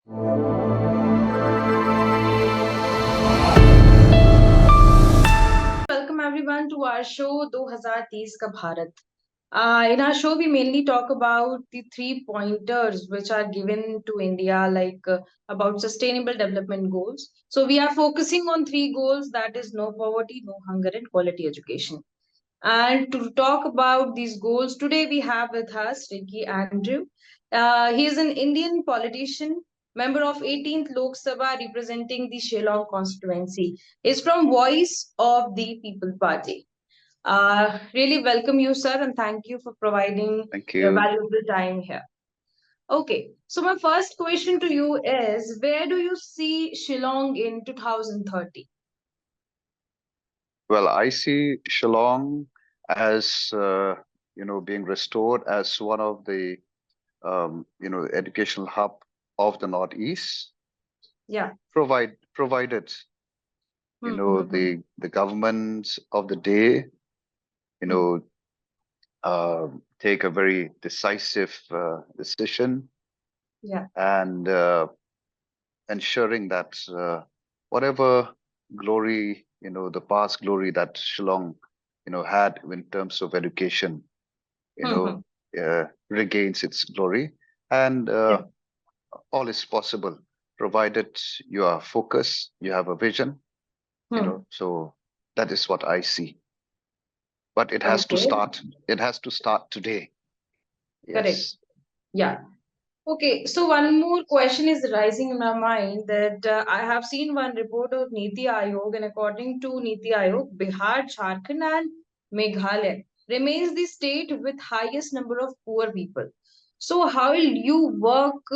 Welcome everyone to our show 2030 का Bharat. In our show, we mainly talk about the 3 pointers which are given to India, like about sustainable development goals. So we are focusing on 3 goals, that is no poverty, no hunger, and quality education. And to talk about these goals, today we have with us Ricky Andrew. He is an Indian politician, member of 18th Lok Sabha representing the Shillong constituency. He's from Voice of the People Party. Really welcome you, sir, and thank you for providing Thank your you. valuable time here. Okay, so my first question to you is, where do you see Shillong in 2030? Well, I see Shillong as being restored as one of the educational hub of the Northeast. Yeah. Provided the governments of the day take a very decisive decision. Yeah. And ensuring that whatever glory, the past glory that Shillong, had in terms of education, regains its glory. And Yeah. all is possible, provided you are focused, you have a vision, so that is what I see. But it has to Okay. start. It has to start today. Correct. Yes. Yeah. Okay, so one more question is rising in my mind that I have seen one report of Niti Aayog, and according to Niti Aayog, Bihar, Jharkhand, and Meghalaya remains the state with highest number of poor people. So, how will you work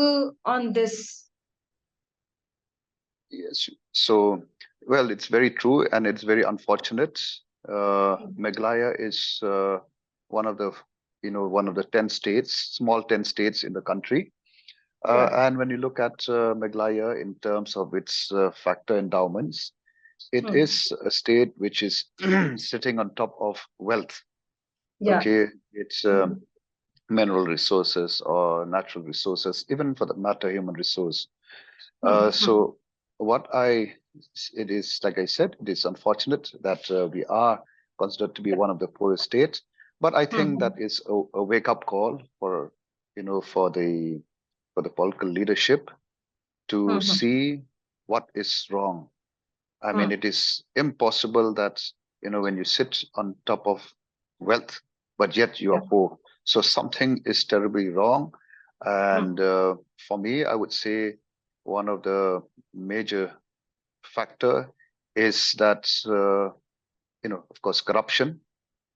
on this? Yes. So, well, it's very true and it's very unfortunate. Meghalaya is one of the, one of the 10 states, small 10 states in the country. Yeah. And when you look at Meghalaya in terms of its factor endowments, it is a state which is sitting on top of wealth. Yeah. Okay, it's mineral resources or natural resources, even for that matter, human resource. So what it is, like I said, it is unfortunate that we are considered to be one of the poorest states, but I think that is a wake-up call for, for the political leadership to see what is wrong. I mean, it is impossible that, when you sit on top of wealth, but yet you are poor. So something is terribly wrong. And for me, I would say one of the major factor is that, of course, corruption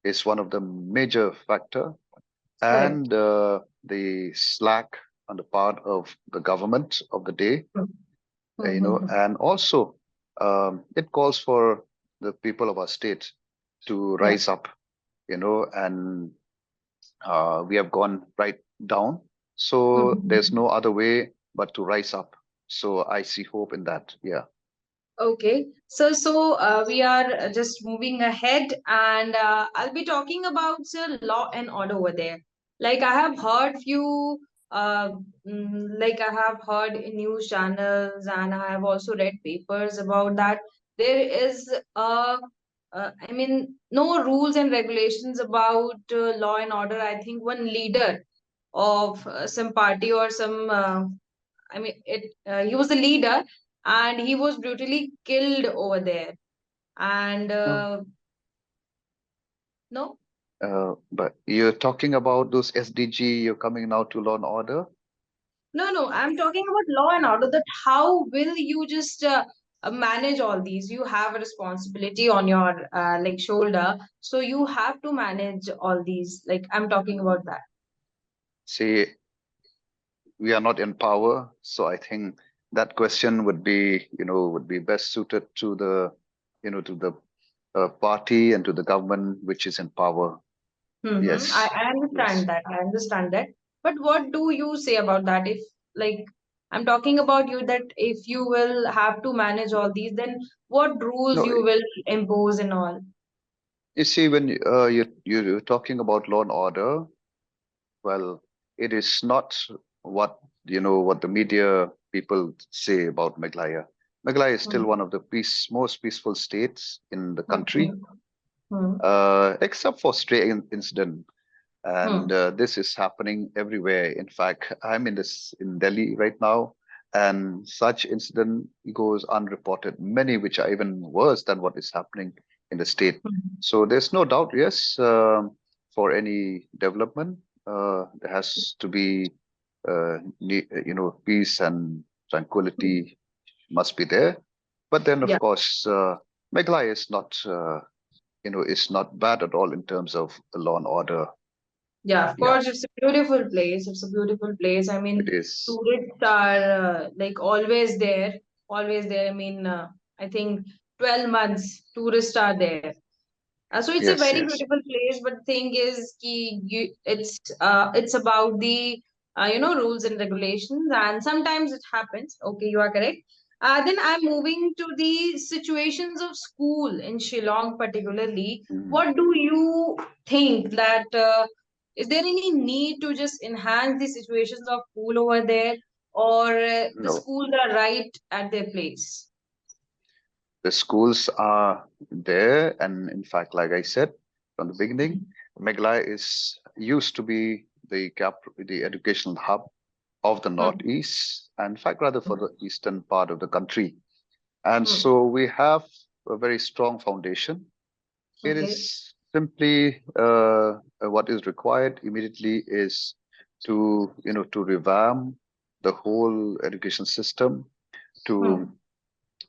is one of the major factor, and the slack on the part of the government of the day, and also it calls for the people of our state to rise up, and we have gone right down. So there's no other way but to rise up. So I see hope in that. Yeah. Okay, so we are just moving ahead, and I'll be talking about law and order over there. Like I have heard few, uh, like I have heard in news channels, and I have also read papers about that. There is I mean, no rules and regulations about law and order. I think one leader of some party or some I mean, he was the leader, and he was brutally killed over there. And No. no, But you're talking about those SDG, you're coming now to law and order. no, I'm talking about law and order. That how will you just manage all these? You have a responsibility on your like shoulder, so you have to manage all these. Like I'm talking about that. See, we are not in power, so I think that question would be best suited to the, to the party and to the government which is in power. Yes. I Yes. understand that. I understand that. But what do you say about that? If like I'm talking about you, that if you will have to manage all these, then what rules No, you will impose and all? you see, when you're talking about law and order, well, it is not what what the media people say about Meghalaya. Meghalaya is still Hmm. one of the most peaceful states in the country, Hmm. Hmm. except for stray incident. And Hmm. this is happening everywhere. In fact, I'm in Delhi right now, and such incident goes unreported. Many which are even worse than what is happening in the state. Hmm. So there's no doubt, yes, for any development, there has to be, peace and Hmm. tranquility must be there. But then, of Yeah. course, Meghalaya is not, is not bad at all in terms of law and order. Yeah, of Yeah, course, it's a beautiful place. It's a beautiful place. I it mean, is. tourists are like always there, always there. I mean, I think 12 months tourists are there. So it's a Yes, very yes. beautiful place, but the thing is, it's about the rules and regulations, and sometimes it happens. Okay, you are correct. Then I'm moving to the situations of school in Shillong, particularly. Mm, What do you think that is there any need to just enhance the situations of school over there, or the no, schools are right at their place? the schools are there, and in fact, like I said from the beginning, Meghalaya is used to be the educational hub of the Hmm. Northeast, and in fact, rather for the eastern part of the country. And Hmm. so we have a very strong foundation. It Okay. is simply what is required immediately is to revamp the whole education system, to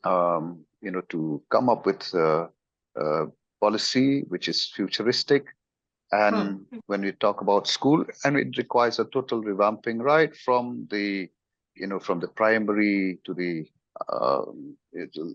Hmm. to come up with a policy which is futuristic. Hmm. And when we talk about school, and it requires a total revamping, right from from the primary to the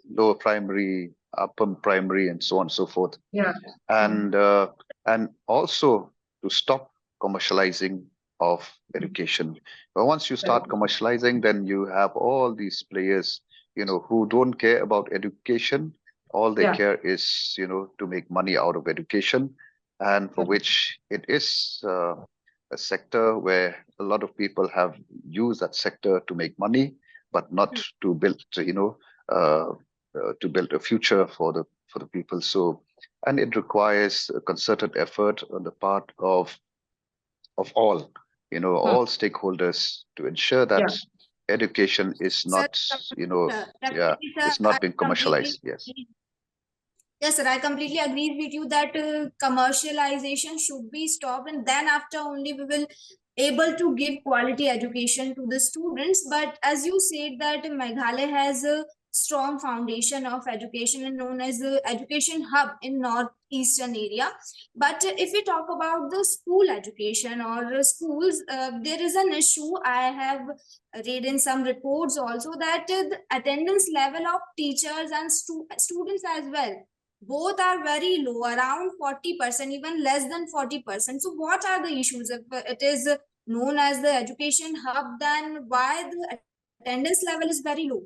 lower primary, upper primary, and so on and so forth, Yeah. Hmm. and uh, and also to stop commercializing of Hmm. education. But once you Correct. start commercializing, then you have all these players, who don't care about education. All they Yeah. care is, to make money out of education, and for Hmm. which it is a sector where a lot of people have used that sector to make money, but not to build, to build a future for the people. So, and it requires a concerted effort on the part of all, Hmm. all stakeholders to ensure Yeah. that education is Sir, not, yeah, definitely, sir, is I not being completely commercialized. Yes. yes, sir. I completely agree with you that commercialization should be stopped, and then after only we will able to give quality education to the students. But as you said that Meghalaya has a strong foundation of education and known as the education hub in northeastern area. But if we talk about the school education or schools, there is an issue. I have read in some reports also that the attendance level of teachers and students as well, both are very low, around 40%, even less than 40%. So what are the issues? If it is known as the education hub, then why the attendance level is very low?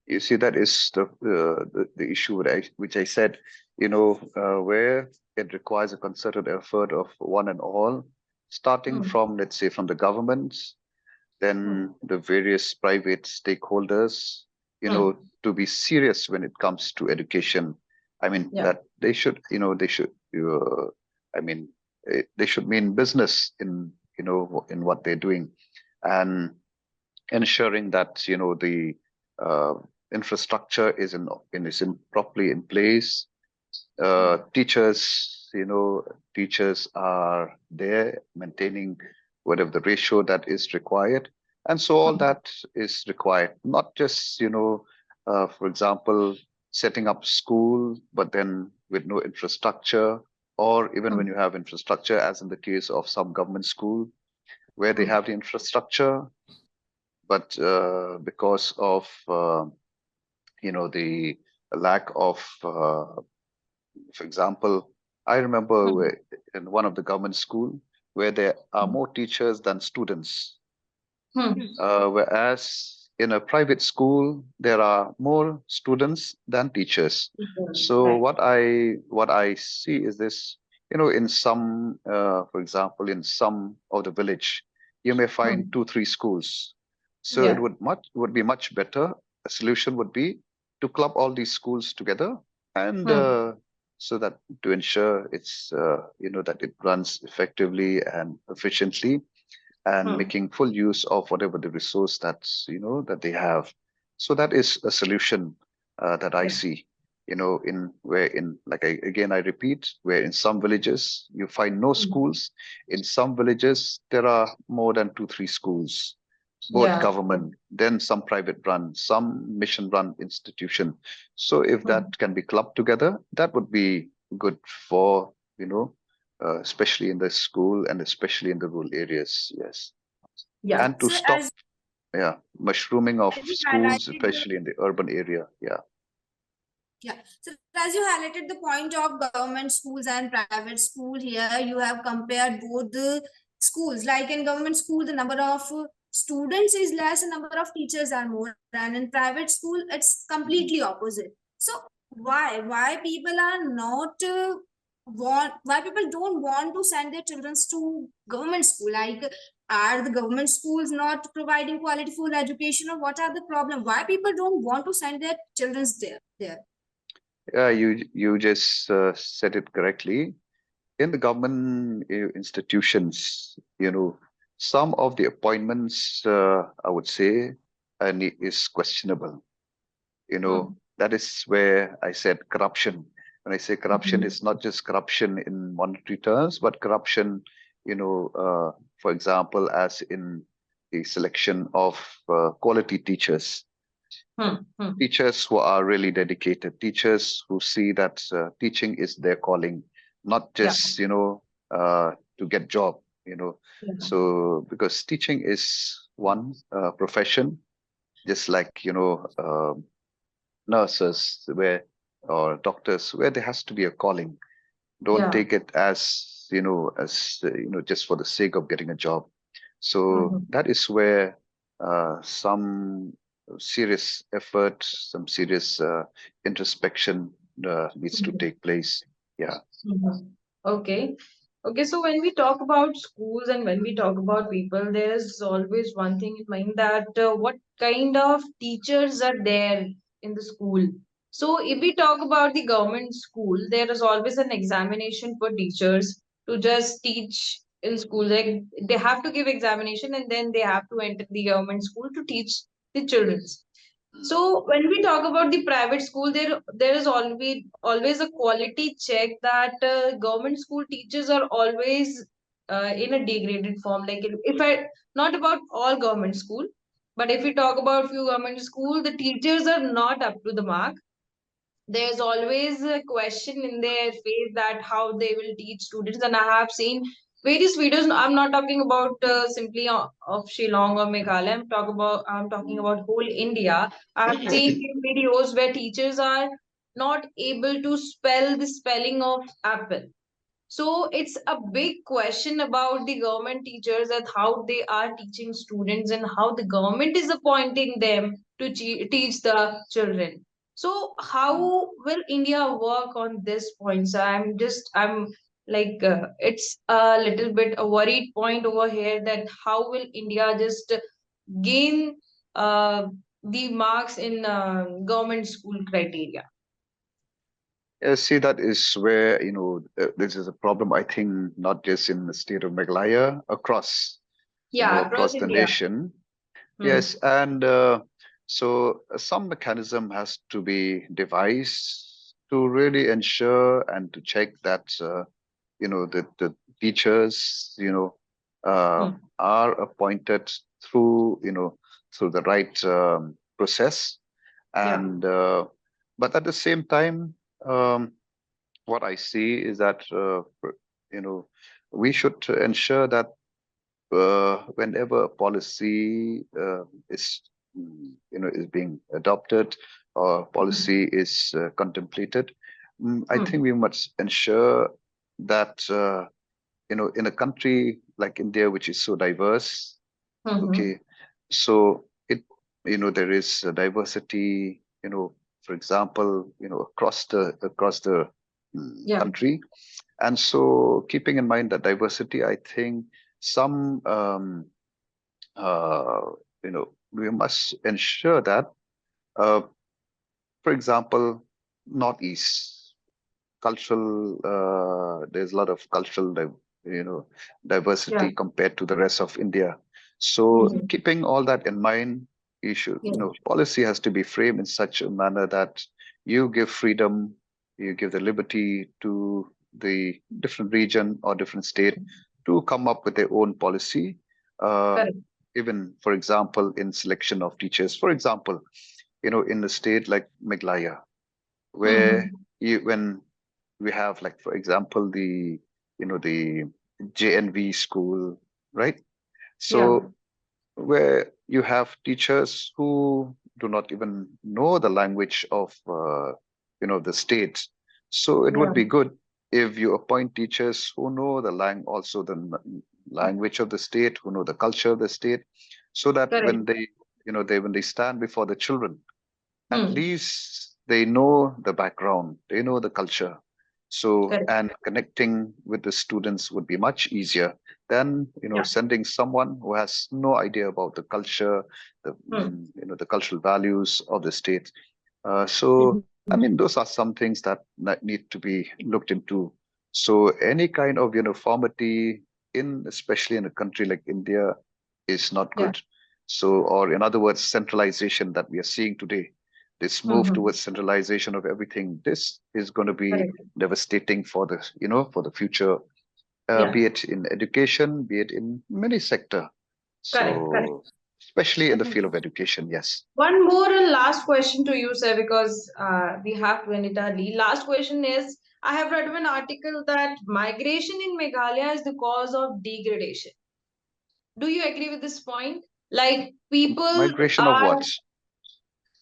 You see, that is the issue which I said, where it requires a concerted effort of one and all, starting Hmm. from, let's say, from the governments, Hmm. then the various private stakeholders, Hmm. to be serious when it comes to education. I mean, Yeah. that I mean, they should mean business in what they're doing, and ensuring that, the uh, infrastructure is in properly in place. Hmm. Teachers are there maintaining whatever the ratio that is required. And so all Hmm. that is required, not just, for example, setting up school, but then with no infrastructure, or even when Hmm. you have infrastructure, as in the case of some government school, where they Hmm. have the infrastructure, but because of, the lack of, for example, I remember Hmm. in one of the government school where there are Hmm. more teachers than students, Hmm. whereas in a private school there are more students than teachers. So Right. what I see is this, in some, for example, in some of the village, you may find Hmm. two, three schools, So it would be much better. A solution would be to club all these schools together, and so that to ensure it's that it runs effectively and efficiently, and making full use of whatever the resource that they have. So that is a solution that I see. I repeat, where in some villages you find no schools, in some villages there are more than two, three schools, both Yeah. government, then some private run, some mission run institution. So if that can be clubbed together, that would be good for, especially in the school and especially in the rural areas. Yes. Yeah. And to So stop, yeah, mushrooming of as you schools, highlighted especially in the urban area. Yeah. Yeah. So as you highlighted the point of government schools and private school here, you have compared both the schools. Like in government school, the number of students is less, the number of teachers are more. And in private school, it's completely opposite. So why people are not why people don't want to send their children to government school? Like, are the government schools not providing quality full education, or what are the problem? Why people don't want to send their children there? Yeah, you just said it correctly. In the government institutions, some of the appointments, I would say, is questionable. That is where I said corruption. When I say corruption, it's not just corruption in monetary terms, but corruption, for example, as in the selection of quality teachers, teachers who are really dedicated, teachers who see that teaching is their calling, not Yeah. just, to get job, you know. Yeah. So because teaching is one profession, just like, nurses where or doctors where there has to be a calling. Don't Yeah. take it as just for the sake of getting a job. So Mhm. that is where some serious effort, some serious introspection needs to Mhm. take place. Yeah. Mhm. Okay. Okay, so when we talk about schools and when we talk about people, there's always one thing in mind that what kind of teachers are there in the school. So if we talk about the government school, there is always an examination for teachers to just teach in school. Like they have to give examination and then they have to enter the government school to teach the children. So when we talk about the private school, there is always a quality check that government school teachers are always in a degraded form. Like if I not about all government school, but if we talk about few government school, the teachers are not up to the mark. There's always a question in their face that how they will teach students, and I have seen various videos. I'm not talking about simply of Shillong or Meghalaya. I'm talking about whole India. I've seen videos where teachers are not able to spell the spelling of apple. So it's a big question about the government teachers and how they are teaching students and how the government is appointing them to teach the children. So how will India work on this point? So I'm like it's a little bit a worried point over here that how will India just gain the marks in government school criteria? See, that is where, this is a problem, I think, not just in the state of Meghalaya, across, Yeah, across across the India. nation. Hmm. Yes, and so some mechanism has to be devised to really ensure and to check that the teachers are appointed through through the right process, Yeah. and but at the same time, what I see is that you know we should ensure that whenever a policy is is being adopted or policy is contemplated, I Hmm. think we must ensure that in a country like India, which is so diverse, Hmm. okay, so there is a diversity, for example, across the Yeah. country, and so keeping in mind that diversity, I think some uh, we must ensure that, uh, for example, Northeast cultural, there's a lot of cultural, Yeah. diversity compared to the rest of India. So Mhm. keeping all that in mind, Yeah. policy has to be framed in such a manner that you give freedom, you give the liberty to the different region or different state to come up with their own policy. Uh, Correct. Even, for example, in selection of teachers, for example, in a state like Meghalaya, where Mhm. when we have, like, for example, the JNV school, right? Yeah. So where you have teachers who do not even know the language of the state. So it Yeah. would be good if you appoint teachers who know the also the language of the state, who know the culture of the state, so that Correct. when they stand before the children, at Hmm. least they know the background, they know the culture. So, Correct. and connecting with the students would be much easier than, Yeah. sending someone who has no idea about the culture, Hmm. the cultural values of the state. So, Mhm. I mean, those are some things that need to be looked into. So, any kind of uniformity especially in a country like India, is not Yeah. good. So, or in other words, centralization that we are seeing today, this move Mhm. towards centralization of everything, this is going to be Correct. devastating for the future, Yeah. be it in education, be it in many sector. Correct. Correct. So, especially in the field of Definitely. education, yes. One more and last question to you, sir, because we have to end it early. Last question is, I have read an article that migration in Meghalaya is the cause of degradation. Do you agree with this point? Like people Migration of are what?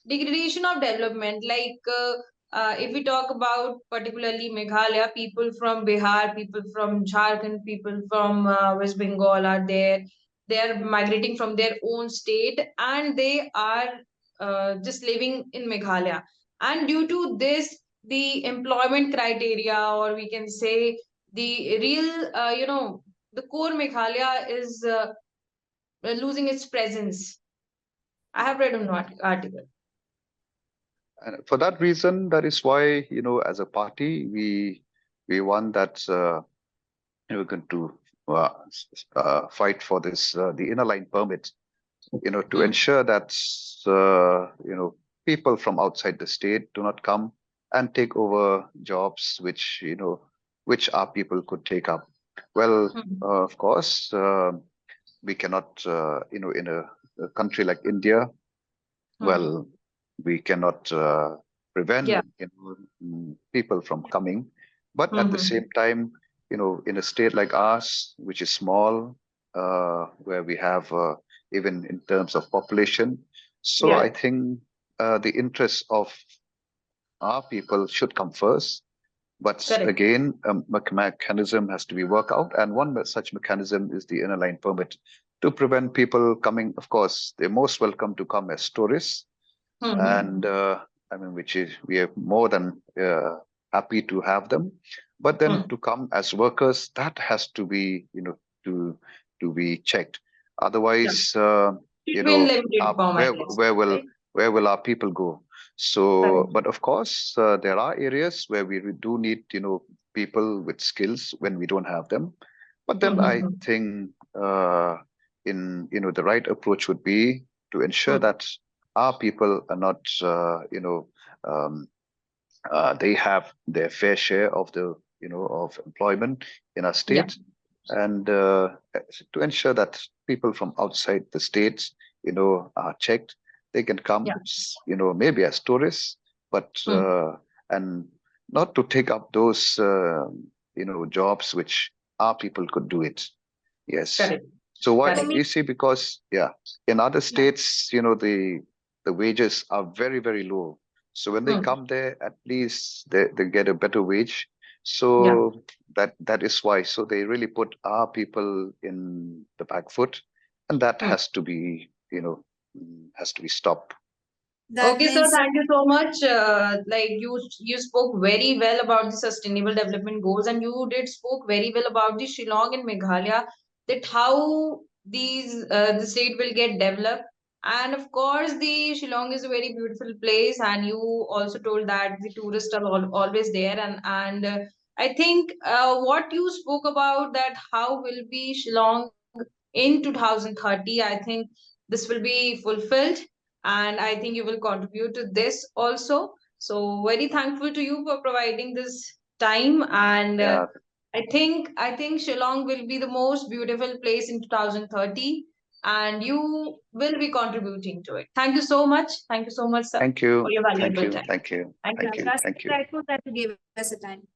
degradation of development. If we talk about particularly Meghalaya, people from Bihar, people from Jharkhand, people from West Bengal are there. They are migrating from their own state and they are just living in Meghalaya. And due to this, the employment criteria, or we can say the real, the core Meghalaya is losing its presence. I have read an article. And for that reason, that is why, as a party, we want that, we're going to fight for this, the inner line permit, to Hmm. ensure that people from outside the state do not come and take over jobs which our people could take up. Well, Hmm. of course, we cannot, in a country like India, Hmm. well, we cannot prevent Yeah. people from coming, but at the Mm-hmm. same time, in a state like ours, which is small, where we have, even in terms of population, so I Yeah. think the interests of our people should come first. But Correct. again, mechanism has to be worked out, and one such mechanism is the inner line permit to prevent people coming. Of course, they're most welcome to come as tourists, Mm-hmm. and I mean, which is we are more than happy to have them. But then Hmm. to come as workers, that has to be, to be checked. Yeah. Otherwise, Should be in limited form, I where guess. Right? where will our people go? So, Correct. but of course, there are areas where we do need, people with skills when we don't have them. But then I Mm-hmm. think, in the right approach would be to ensure Hmm. that our people are not, um, they have their fair share of the, of employment in our Yeah. state, and to ensure that people from outside the states, are checked. They can come, Yeah. maybe as tourists, but Hmm. and not to take up those, jobs which our people could do it. Yes. Correct. So For what Correct. me, you see, because yeah, in other yeah, states, the wages are very, very low. So when they Hmm. come there, at least they get a better wage. Yeah. So that is why. So they really put our people in the back foot, and that Hmm. has to be, has to be stopped. that Okay, sir. means Thank you so much. You spoke very well about the sustainable development goals, and you did spoke very well about the Shillong and Meghalaya, that how the state will get developed. And of course, the Shillong is a very beautiful place, and you also told that the tourists are always there. And I think what you spoke about, that how will be Shillong in 2030, I think this will be fulfilled, and I think you will contribute to this also. So very thankful to you for providing this time, and Yeah, I think Shillong will be the most beautiful place in 2030, and you will be contributing to it. Thank you so much. Thank you so much, sir, thank for you, your thank valuable you, time. thank you, Thank Yeah, you. thank you, we are so thank you. grateful that you gave us a time.